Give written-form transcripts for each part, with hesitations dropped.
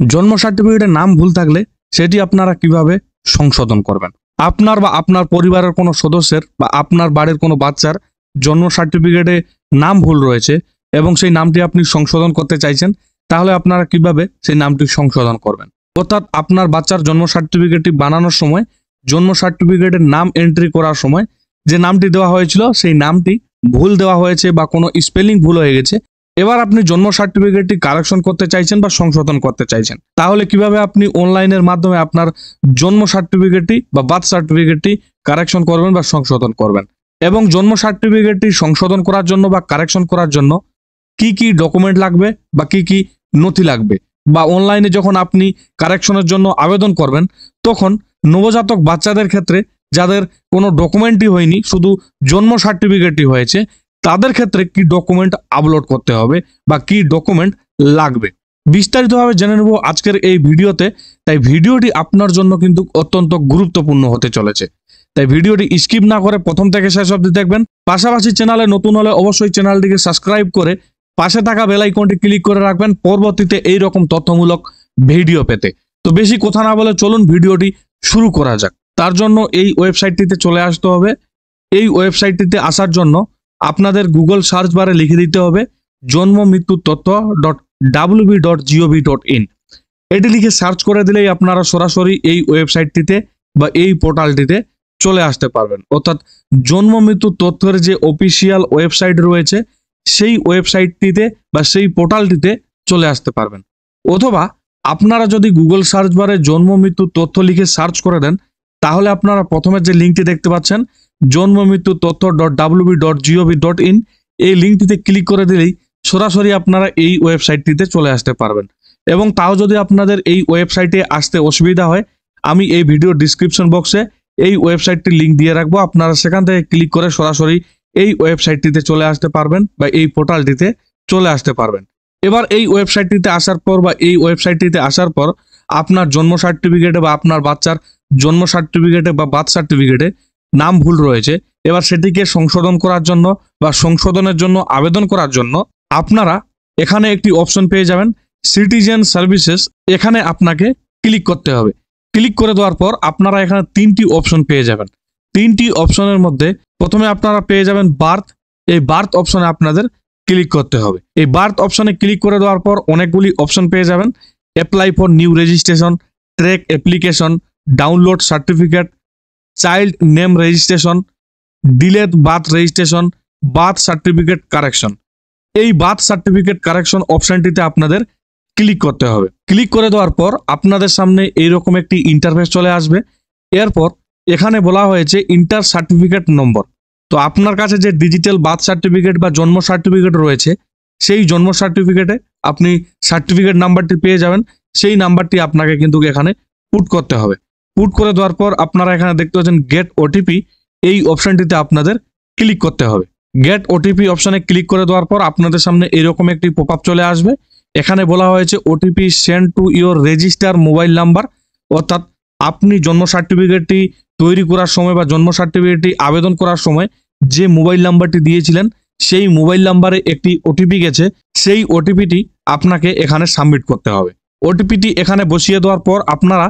জন্ম সার্টিফিকেটের নাম ভুল থাকলে সেটি আপনারা কিভাবে সংশোধন করবেন। আপনার বা আপনার পরিবারের কোনো সদস্যের বা আপনার বাড়ির কোনো বাচ্চার জন্ম সার্টিফিকেটে নাম ভুল রয়েছে এবং সেই নামটি আপনি সংশোধন করতে চাইছেন, তাহলে আপনারা কিভাবে সেই নামটি সংশোধন করবেন। অর্থাৎ আপনার বাচ্চার জন্ম সার্টিফিকেটটি বানানোর সময় জন্ম সার্টিফিকেটের নাম এন্ট্রি করার সময় যে নামটি দেওয়া হয়েছিল সেই নামটি ভুল দেওয়া হয়েছে বা কোনো স্পেলিং ভুল হয়ে গেছে। এবার আপনি জন্ম সার্টিফিকেটটি কারেকশন করতে চাইছেন বা সংশোধন করতে চাইছেন, তাহলে কিভাবে আপনি অনলাইনের মাধ্যমে আপনার জন্ম সার্টিফিকেটটি বা বার্থ সার্টিফিকেটটি কারেকশন করবেন বা সংশোধন করবেন। এবং জন্ম সার্টিফিকেটটি সংশোধন করার জন্য বা কারেকশন করার জন্য কি কি ডকুমেন্ট লাগবে বা কি কি নথি লাগবে, বা অনলাইনে যখন আপনি কারেকশনের জন্য আবেদন করবেন তখন নবজাতক বাচ্চাদের ক্ষেত্রে যাদের কোনো ডকুমেন্টই হয়নি, শুধু জন্ম সার্টিফিকেটই হয়েছে, তাদের ক্ষেত্রে কি ডকুমেন্ট আপলোড করতে হবে বা কি ডকুমেন্ট লাগবে বিস্তারিতভাবে জেনে নেব আজকের এই ভিডিওতে। তাই ভিডিওটি আপনার জন্য কিন্তু অত্যন্ত গুরুত্বপূর্ণ হতে চলেছে, তাই ভিডিওটি স্কিপ না করে প্রথম থেকে শেষ অবধি দেখবেন। পাশাপাশি চ্যানেলে নতুন হলে অবশ্যই চ্যানেলটিকে সাবস্ক্রাইব করে পাশে থাকা বেল আইকনটি ক্লিক করে রাখবেন পরবর্তীতে এই রকম তথ্যমূলক ভিডিও পেতে। তো বেশি কথা না বলে চলুন ভিডিওটি শুরু করা যাক। তার জন্য এই ওয়েবসাইটটিতে চলে আসতে হবে। এই ওয়েবসাইটটিতে আসার জন্য আপনাদের গুগল সার্চ বারে লিখে দিতে হবে জন্মমৃত্যুতথ্য.wb.gov.in। এটি লিখে সার্চ করে দিলেই আপনারা সরাসরি এই ওয়েবসাইটটিতে বা এই পোর্টালটিতে চলে আসতে পারবেন। অর্থাৎ জন্ম মৃত্যু তথ্যের যে অফিসিয়াল ওয়েবসাইট রয়েছে সেই ওয়েবসাইটটিতে বা সেই পোর্টালটিতে চলে আসতে পারবেন। অথবা আপনারা যদি গুগল সার্চ বারে জন্ম মৃত্যু তথ্য লিখে সার্চ করে দেন, তাহলে আপনারা প্রথমে যে লিঙ্কটি দেখতে পাচ্ছেন জন্মমৃত্যুতথ্য.wb.gov.in, এই লিঙ্কটিতে ক্লিক করে দিলেই সরাসরি আপনারা এই ওয়েবসাইটটিতে চলে আসতে পারবেন। এবং তাও যদি আপনাদের এই ওয়েবসাইটে আসতে অসুবিধা হয়, আমি এই ভিডিও ডিসক্রিপশন বক্সে এই ওয়েবসাইটটির লিঙ্ক দিয়ে রাখবো, আপনারা সেখান থেকে ক্লিক করে সরাসরি এই ওয়েবসাইটটিতে চলে আসতে পারবেন বা এই পোর্টালটিতে চলে আসতে পারবেন। এবার এই ওয়েবসাইটটিতে আসার পর বা এই ওয়েবসাইটটিতে আসার পর আপনার জন্ম সার্টিফিকেটে বা আপনার বাচ্চার জন্ম সার্টিফিকেটে বা বার্থ সার্টিফিকেটে নাম ভুল রয়েছে, এবার সেটিকে সংশোধন করার জন্য বা সংশোধনের জন্য আবেদন করার জন্য আপনারা এখানে একটি অপশন পেয়ে যাবেন সিটিজেন সার্ভিসেস। এখানে আপনাকে ক্লিক করতে হবে। ক্লিক করে দেওয়ার পর আপনারা এখানে তিনটি অপশন পেয়ে যাবেন। তিনটি অপশনের মধ্যে প্রথমে আপনারা পেয়ে যাবেন বার্থ। এই বার্থ অপশনে আপনাদের ক্লিক করতে হবে। এই বার্থ অপশনে ক্লিক করে দেওয়ার পর অনেকগুলি অপশন পেয়ে যাবেন। Apply for new registration, track application, download certificate, child name registration, delayed birth registration, birth certificate correction. এই বার্থ সার্টিফিকেট কারেকশন অপশনটিতে আপনাদের ক্লিক করতে হবে। ক্লিক করে দেওয়ার পর আপনাদের সামনে এইরকম একটি ইন্টারফেস চলে আসবে। এরপর এখানে বলা হয়েছে ইন্টার সার্টিফিকেট নম্বর। তো আপনার কাছে যে ডিজিটাল বার্থ সার্টিফিকেট বা জন্ম সার্টিফিকেট রয়েছে সেই জন্ম সার্টিফিকেটে আপনি সার্টিফিকেট নাম্বারটি পেয়ে যাবেন। সেই নাম্বারটি আপনাকে কিন্তু এখানে পুট করতে হবে। পুট করে দেওয়ার পর আপনারা এখানে দেখতে পাচ্ছেন গেট ওটিপি, এই অপশনটিতে আপনাদের ক্লিক করতে হবে। গেট ওটিপি অপশনে ক্লিক করে দেওয়ার পর আপনাদের সামনে এরকম একটি পপ আপ চলে আসবে। এখানে বলা হয়েছে OTP send to your register mobile number. অর্থাৎ আপনি জন্ম সার্টিফিকেটটি তৈরি করার সময় বা জন্ম সার্টিফিকেটটি আবেদন করার সময় যে মোবাইল নাম্বারটি দিয়েছিলেন সেই মোবাইল নাম্বারে একটি ওটিপি গেছে, সেই ওটিপিটি আপনাকে এখানে সাবমিট করতে হবে। ওটিপিটি এখানে বসিয়ে দেওয়ার পর আপনারা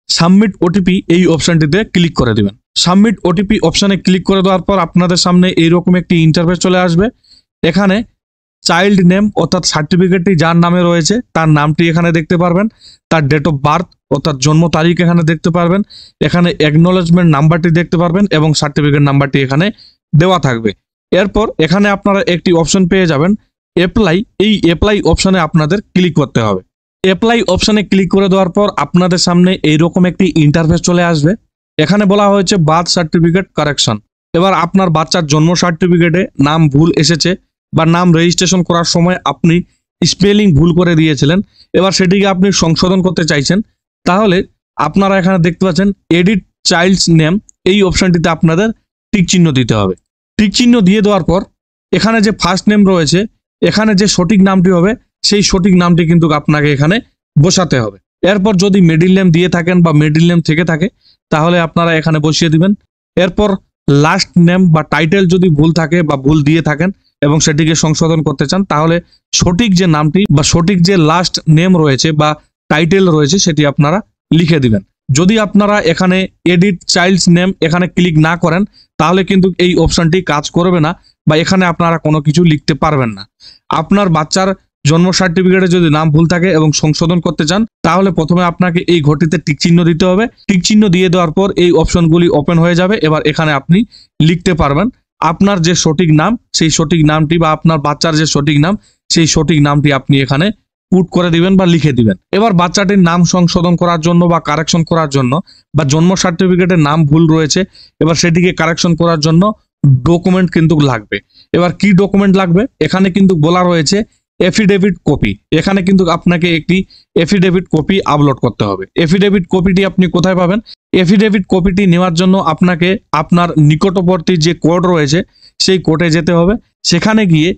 সাবমিট ওটিপি এই অপশনটিতে ক্লিক করে দিবেন। সাবমিট ওটিপি অপশনে ক্লিক করে দেওয়ার পর আপনাদের সামনে এইরকম একটি ইন্টারফেস চলে আসবে। এখানে চাইল্ড নেম অর্থাৎ সার্টিফিকেটটি যার নামে রয়েছে তার নামটি এখানে দেখতে পারবেন, তার ডেট অফ বার্থ অর্থাৎ জন্ম তারিখ এখানে দেখতে পারবেন, এখানে অ্যাকনোলেজমেন্ট নাম্বারটি দেখতে পারবেন এবং সার্টিফিকেট নাম্বারটি এখানে দেওয়া থাকবে। এরপর এখানে আপনারা একটি অপশন পেয়ে যাবেন অ্যাপ্লাই। এই অ্যাপ্লাই অপশনে আপনাদের ক্লিক করতে হবে। অ্যাপ্লাই অপশনে ক্লিক করে দেওয়ার পর আপনাদের সামনে এইরকম একটি ইন্টারফেস চলে আসবে। এখানে বলা হয়েছে বার্থ সার্টিফিকেট কারেকশন। এবার আপনার বাচ্চার জন্ম সার্টিফিকেটে নাম ভুল এসেছে বা নাম রেজিস্ট্রেশন করার সময় আপনি স্পেলিং ভুল করে দিয়েছিলেন, এবার সেটিকে আপনি সংশোধন করতে চাইছেন, তাহলে আপনারা এখানে দেখতে পাচ্ছেন এডিট চাইল্ডস নেম, এই অপশনটিতে আপনাদের টিক চিহ্ন দিতে হবে। টিক চিহ্ন দিয়ে দেওয়ার পর এখানে যে ফার্স্ট নেম রয়েছে এখানে যে সঠিক নামটি হবে সেই সঠিক নামটি কিন্তু আপনাকে এখানে বসাতে হবে। এরপর যদি মিডল নেম দিয়ে থাকেন বা মিডল নেম থেকে থাকে তাহলে আপনারা এখানে বসিয়ে দিবেন। এরপর লাস্ট নেম বা টাইটেল যদি ভুল থাকে বা ভুল দিয়ে থাকেন এবং সেটিকে সংশোধন করতে চান, তাহলে সঠিক যে নামটি বা সঠিক যে লাস্ট নেম রয়েছে বা টাইটেল রয়েছে সেটি আপনারা লিখে দিবেন। যদি আপনারা এখানে এডিট চাইল্ডস নেম এখানে ক্লিক না করেন তাহলে কিন্তু এই অপশনটি কাজ করবে না বা এখানে আপনারা কোনো কিছু লিখতে পারবেন না। আপনার বাচ্চার জন্ম সার্টিফিকেটে যদি নাম ভুল থাকে এবং সংশোধন করতে চান তাহলে প্রথমে আপনাকে এই ঘরটিতে টিক চিহ্ন দিতে হবে। টিক চিহ্ন দিয়ে দেওয়ার পর এই অপশনগুলি ওপেন হয়ে যাবে। এবার এখানে আপনি লিখতে পারবেন আপনার যে সঠিক নাম সেই সঠিক নামটি বা আপনার বাচ্চার যে সঠিক নাম সেই সঠিক নামটি আপনি এখানে পুট করে দিবেন বা লিখে দিবেন। এবার বাচ্চাটির নাম সংশোধন করার জন্য বা কারেকশন করার জন্য বা জন্ম সার্টিফিকেটের নাম ভুল রয়েছে এবার সেটিকে কারেকশন করার জন্য ডকুমেন্ট কিন্তু লাগবে। এবার কি ডকুমেন্ট লাগবে এখানে কিন্তু বলা রয়েছে এফিডেভিট কপি। এখানে কিন্তু আপনাকে একটি এফিডেভিট কপি আপলোড করতে হবে। এফিডেভিট কপিটি আপনি কোথায় পাবেন? এফিডেভিট কপিটি নেওয়ার জন্য আপনাকে আপনার নিকটবর্তী যে কোর্ট রয়েছে সেই কোর্টে যেতে হবে। সেখানে গিয়ে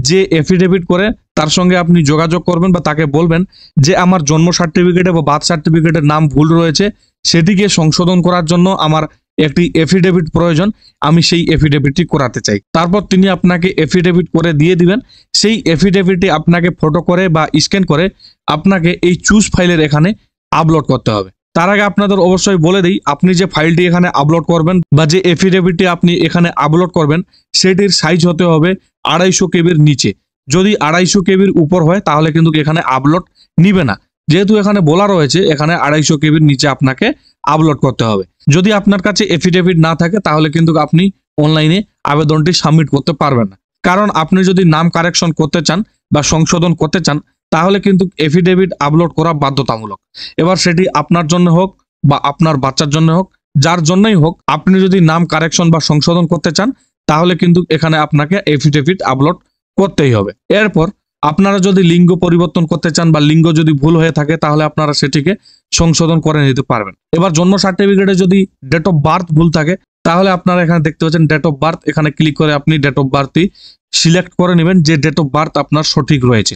যে এফিডেভিট করে তার সঙ্গে আপনি যোগাযোগ করবেন বা তাকে বলবেন যে আমার জন্ম সার্টিফিকেটে বা বার্থ সার্টিফিকেটের নাম ভুল রয়েছে সেটিকে সংশোধন করার জন্য আমার একটি এফিডেভিট প্রয়োজন, আমি সেই এফিডেভিটটি করাতে চাই। তারপর তিনি আপনাকে এফিডেভিট করে দিয়ে দিবেন। সেই এফিডেভিটটি আপনাকে ফটো করে বা স্ক্যান করে আপনাকে এই চুজ ফাইলের এখানে আপলোড করতে হবে। তার আগে আপনাদের অবশ্যই বলে দিই আপনি যে ফাইলটি এখানে আপলোড করবেন বা যে এফিডেভিটটি আপনি এখানে আপলোড করবেন সেটির সাইজ হতে হবে 250 কেবির নিচে। যদি 250 কেবির উপর হয় তাহলে কিন্তু এখানে আপলোড নিবে না। যেহেতু এখানে বলা রয়েছে এখানে 250 কেবির নিচে আপনাকে আপলোড করতে হবে। যদি আপনার কাছে এফিডেভিট না থাকে তাহলে কিন্তু আপনি অনলাইনে আবেদনটি সাবমিট করতে পারবেন না। কারণ আপনি যদি নাম কারেকশন করতে চান বা সংশোধন করতে চান তাহলে কিন্তু এফিডেভিট আপলোড করা বাধ্যতামূলক। এবার সেটি আপনার জন্য হোক বা আপনার বাচ্চার জন্য হোক, যার জন্যই হোক, আপনি যদি নাম কারেকশন বা সংশোধন করতে চান তাহলে কিন্তু এখানে আপনাকে এফিডেভিট আপলোড করতেই হবে। এরপর আপনারা যদি লিঙ্গ পরিবর্তন করতে চান বা লিঙ্গ যদি ভুল হয়ে থাকে তাহলে আপনারা সেটিকে সংশোধন করে নিতে পারবেন। এবার জন্ম সার্টিফিকেটে যদি ডেট অফ বার্থ ভুল থাকে তাহলে আপনারা এখানে দেখতে পাচ্ছেন ডেট অফ বার্থ, এখানে ক্লিক করে আপনি ডেট অফ বার্থই সিলেক্ট করে নেবেন যে ডেট অফ বার্থ আপনার সঠিক রয়েছে।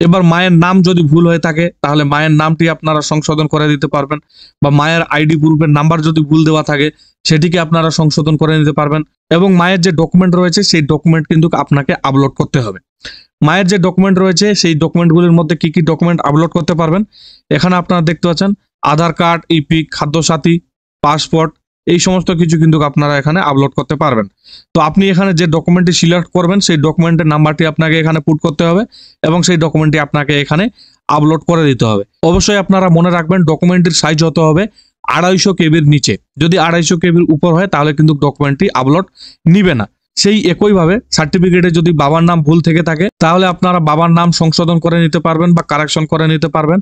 এবার মায়ের নাম যদি ভুল হয়ে থাকে তাহলে মায়ের নামটি আপনারা সংশোধন করে দিতে পারবেন বা মায়ের আইডি প্রুফের নাম্বার যদি ভুল দেওয়া থাকে সেটিকে আপনারা সংশোধন করে নিতে পারবেন। এবং মায়ের যে ডকুমেন্ট রয়েছে সেই ডকুমেন্ট কিন্তু আপনাকে আপলোড করতে হবে। মায়ের যে ডকুমেন্ট রয়েছে সেই ডকুমেন্টগুলির মধ্যে কি কি ডকুমেন্ট আপলোড করতে পারবেন এখানে আপনারা দেখতে পাচ্ছেন আধার কার্ড, ইপিক, খাদ্যসাথী, পাসপোর্ট, এই সমস্ত কিছু কিন্তু আপনারা এখানে আপলোড করতে পারবেন। তো আপনি এখানে যে ডকুমেন্টটি সিলেক্ট করবেন সেই ডকুমেন্টের নাম্বারটি আপনাকে এখানে পুট করতে হবে এবং সেই ডকুমেন্টটি আপনাকে এখানে আপলোড করে দিতে হবে। অবশ্যই আপনারা মনে রাখবেন ডকুমেন্টের সাইজ হতে হবে 250 কেবির নিচে। যদি 250 কেবির উপর হয় তাহলে কিন্তু ডকুমেন্টটি আপলোড নিবে না। সেই একইভাবে সার্টিফিকেটে যদি বাবার নাম ভুল থেকে থাকে তাহলে আপনারা বাবার নাম সংশোধন করে নিতে পারবেন বা কারেকশন করে নিতে পারবেন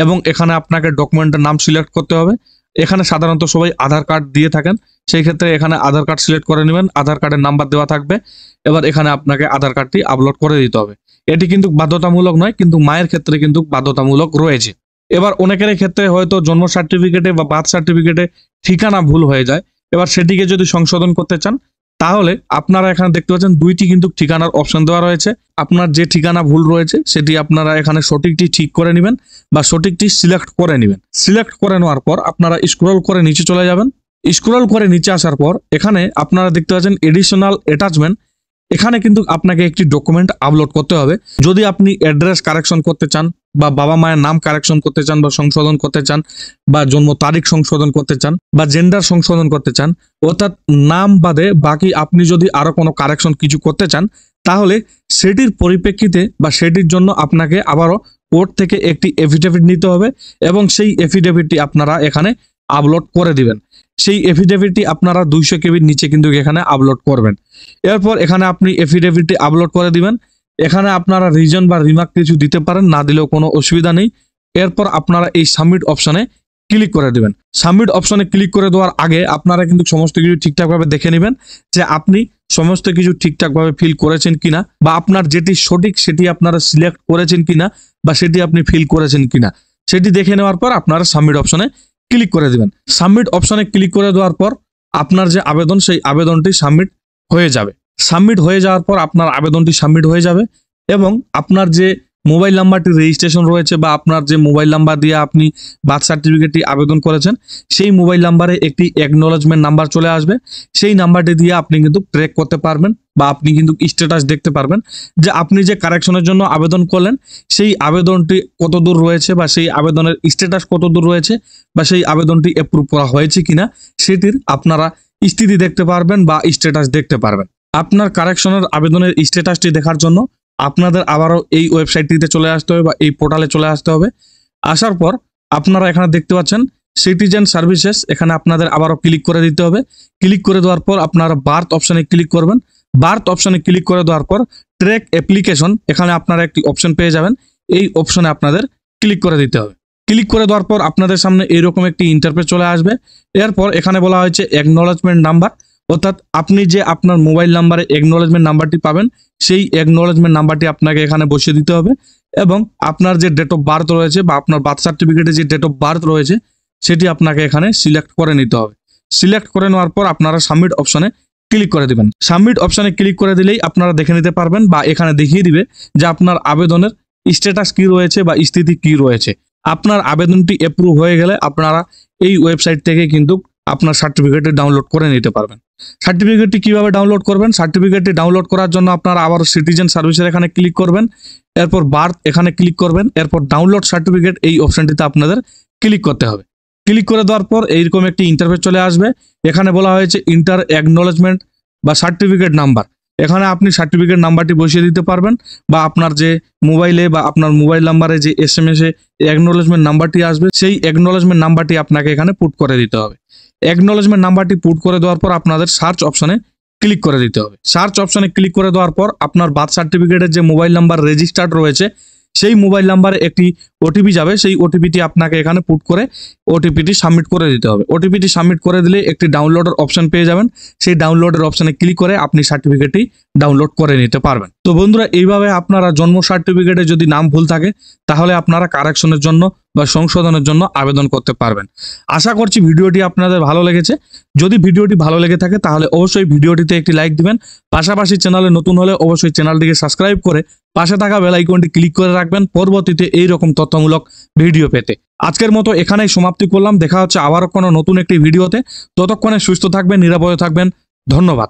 এবং এখানে আপনাকে ডকুমেন্টের নাম সিলেক্ট করতে হবে। এখানে সাধারণত সবাই আধার কার্ড দিয়ে থাকেন, সেই ক্ষেত্রে এখানে আধার কার্ড সিলেক্ট করে নেবেন, আধার কার্ডের নাম্বার দেওয়া থাকবে। এবার এখানে আপনাকে আধার কার্ডটি আপলোড করে দিতে হবে। এটি কিন্তু বাধ্যতামূলক নয়, কিন্তু মায়ের ক্ষেত্রে কিন্তু বাধ্যতামূলক রয়েছে। এবার অনেকের ক্ষেত্রে হয়তো জন্ম সার্টিফিকেটে বা বার্থ সার্টিফিকেটে ঠিকানা ভুল হয়ে যায়। এবার সেটিকে যদি সংশোধন করতে চান তাহলে আপনারা এখানে দেখতে পাচ্ছেন দুইটি কিন্তু ঠিকানার অপশন দেওয়া রয়েছে। আপনার যে ঠিকানা ভুল রয়েছে সেটি আপনারা এখানে সঠিকটি ঠিক করে নেবেন বা সঠিকটি সিলেক্ট করে নেবেন। সিলেক্ট করে নেওয়ার পর আপনারা স্ক্রল করে নিচে চলে যাবেন। স্ক্রল করে নিচে আসার পর এখানে আপনারা দেখতে পাচ্ছেন এডিশনাল অ্যাটাচমেন্ট। এখানে কিন্তু আপনাকে একটি ডকুমেন্ট আপলোড করতে হবে। যদি আপনি অ্যাড্রেস কারেকশন করতে চান বা বাবা মায়ের নাম কারেকশন করতে চান বা সংশোধন করতে চান বা জন্ম তারিখ সংশোধন করতে চান বা জেন্ডার সংশোধন করতে চান, অর্থাৎ নাম বাদে বাকি আপনি যদি আরো কোনো কারেকশন কিছু করতে চান তাহলে সেটির পরিপ্রেক্ষিতে বা সেটির জন্য আপনাকে আবারও কোর্ট থেকে একটি এফিডেভিট নিতে হবে এবং সেই এফিডেভিটটি আপনারা এখানে আপলোড করে দিবেন। সেই এফিডেভিটটি আপনারা 200 কেবির নিচে কিন্তু এখানে আপলোড করবেন। এরপর এখানে আপনি এফিডেভিটটি আপলোড করে দিবেন। এখানে আপনারা রিজন বা রিমার্ক কিছু দিতে পারেন, না দিলেও কোনো অসুবিধা নেই। এরপর আপনারা এই সাবমিট অপশনে ক্লিক করে দিবেন। সাবমিট অপশনে ক্লিক করে দেওয়ার আগে আপনারা কিন্তু সমস্ত কিছু ঠিকঠাকভাবে দেখে নেবেন যে আপনি সমস্ত কিছু ঠিকঠাকভাবে ফিল করেছেন কিনা বা আপনার যেটি সঠিক সেটি আপনারা সিলেক্ট করেছেন কিনা বা সেটি আপনি ফিল করেছেন কিনা সেটি দেখে নেওয়ার পর আপনারা সাবমিট অপশনে ক্লিক করে দিবেন। সাবমিট অপশনে ক্লিক করে দেওয়ার পর আপনার যে আবেদন সেই আবেদনটি সাবমিট হয়ে যাবে। সাবমিট হয়ে যাওয়ার পর আপনার আবেদনটি সাবমিট হয়ে যাবে এবং আপনার যে মোবাইল নাম্বারটি রেজিস্ট্রেশন রয়েছে বা আপনার যে মোবাইল নাম্বার দিয়ে আপনি বার্থ সার্টিফিকেটটি আবেদন করেছেন সেই মোবাইল নাম্বারে একটি অ্যাকনোলেজমেন্ট নাম্বার চলে আসবে। সেই নাম্বারটি দিয়ে আপনি কিন্তু ট্র্যাক করতে পারবেন বা আপনি কিন্তু স্ট্যাটাস দেখতে পারবেন যে আপনি যে কারেকশনের জন্য আবেদন করলেন সেই আবেদনটি কত দূর রয়েছে বা সেই আবেদনের স্ট্যাটাস কত দূর রয়েছে বা সেই আবেদনটি অ্যাপ্রুভ করা হয়েছে কিনা সেটির আপনারা স্থিতি দেখতে পারবেন বা স্ট্যাটাস দেখতে পারবেন। আপনার কারেকশনের আবেদনের স্ট্যাটাসটি দেখার জন্য আপনাদের আবারও এই ওয়েবসাইটটিতে চলে আসতে হবে বা এই পোর্টালে চলে আসতে হবে। আসার পর আপনারা এখানে দেখতে পাচ্ছেন সিটিজেন সার্ভিসেস, এখানে আপনাদের আবারও ক্লিক করে দিতে হবে। ক্লিক করে দেওয়ার পর আপনারা বার্থ অপশনে ক্লিক করবেন। বার্থ অপশনে ক্লিক করে দেওয়ার পর ট্র্যাক অ্যাপ্লিকেশন, এখানে আপনারা একটি অপশন পেয়ে যাবেন। এই অপশনে আপনাদের ক্লিক করে দিতে হবে। ক্লিক করে দেওয়ার পর আপনাদের সামনে এইরকম একটি ইন্টারফেস চলে আসবে। এরপর এখানে বলা হয়েছে অ্যাকনলেজমেন্ট নাম্বার, অর্থাৎ আপনি যে আপনার মোবাইল নাম্বারে অ্যাকনলেজমেন্ট নাম্বারটি পাবেন সেই অ্যাকনলেজমেন্ট নাম্বারটি আপনাকে এখানে বসিয়ে দিতে হবে এবং আপনার যে ডেট অফ বার্থ রয়েছে বা আপনার বার্থ সার্টিফিকেটে যে ডেট অফ বার্থ রয়েছে সেটি আপনাকে এখানে সিলেক্ট করে নিতে হবে। সিলেক্ট করে নেওয়ার পর আপনারা সাবমিট অপশনে ক্লিক করে দিবেন। সাবমিট অপশনে ক্লিক করে দিলেই আপনারা দেখে নিতে পারবেন বা এখানে দেখিয়ে দিবে যে আপনার আবেদনের স্ট্যাটাস কি রয়েছে বা স্থিতি কি রয়েছে। আপনার আবেদনটি অ্যাপ্রুভ হয়ে গেলে আপনারা এই ওয়েবসাইট থেকে কিন্তু আপনার সার্টিফিকেটটি ডাউনলোড করে নিতে পারবেন। সার্টিফিকেটটি কিভাবে ডাউনলোড করবেন? সার্টিফিকেটটি ডাউনলোড করার জন্য আপনারা আবার সিটিজেন সার্ভিসের এখানে ক্লিক করবেন, এরপর বার্থ এখানে ক্লিক করবেন, এরপর ডাউনলোড সার্টিফিকেট এই অপশনটিতে আপনাদের ক্লিক করতে হবে। ক্লিক করে দেওয়ার পর এইরকম একটি ইন্টারফেস চলে আসবে। এখানে বলা হয়েছে ইন্টার অ্যাকনলেজমেন্ট বা সার্টিফিকেট নাম্বার, এখানে আপনি সার্টিফিকেট নাম্বারটি বসিয়ে দিতে পারবেন বা আপনার যে মোবাইলে বা আপনার মোবাইল নাম্বারে যে SMS এ অ্যাকনলেজমেন্ট নাম্বারটি আসবে সেই অ্যাকনলেজমেন্ট নাম্বারটি আপনাকে এখানে পুট করে দিতে হবে। অ্যাকনলেজমেন্ট নাম্বারটি পুট করে দেওয়ার পর আপনাদের সার্চ অপশনে ক্লিক করে দিতে হবে। সার্চ অপশনে ক্লিক করে দেওয়ার পর আপনার বার্থ সার্টিফিকেটের যে মোবাইল নাম্বার রেজিস্টার্ড রয়েছে সেই মোবাইল নাম্বারে একটি ওটিপি যাবে, সেই ওটিপিটি আপনাকে এখানে পুট করে ওটিপিটি সাবমিট করে দিতে হবে। ওটিপিটি সাবমিট করে দিলে একটি ডাউনলোডের অপশন পেয়ে যাবেন, সেই ডাউনলোডের অপশনে ক্লিক করে আপনি সার্টিফিকেটটি ডাউনলোড করে নিতে পারবেন। তো বন্ধুরা, এইভাবে আপনারা জন্ম সার্টিফিকেটে যদি নাম ভুল থাকে তাহলে আপনারা কারেকশনের জন্য বা সংশোধনের জন্য আবেদন করতে পারবেন। আশা করছি ভিডিওটি আপনাদের ভালো লেগেছে। যদি ভিডিওটি ভালো লেগে থাকে তাহলে অবশ্যই ভিডিওটিতে একটি লাইক দিবেন, পাশাপাশি চ্যানেলে নতুন হলে অবশ্যই চ্যানেলটিকে সাবস্ক্রাইব করে পাশে থাকা বেল আইকনটি ক্লিক করে রাখবেন পরবর্তীতে এইরকম তথ্যমূলক ভিডিও পেতে। আজকের মতো এখানেই সমাপ্তি করলাম। দেখা হচ্ছে আবারও কোনো নতুন একটি ভিডিওতে। ততক্ষণে সুস্থ থাকবেন, নিরাপদে থাকবেন। ধন্যবাদ।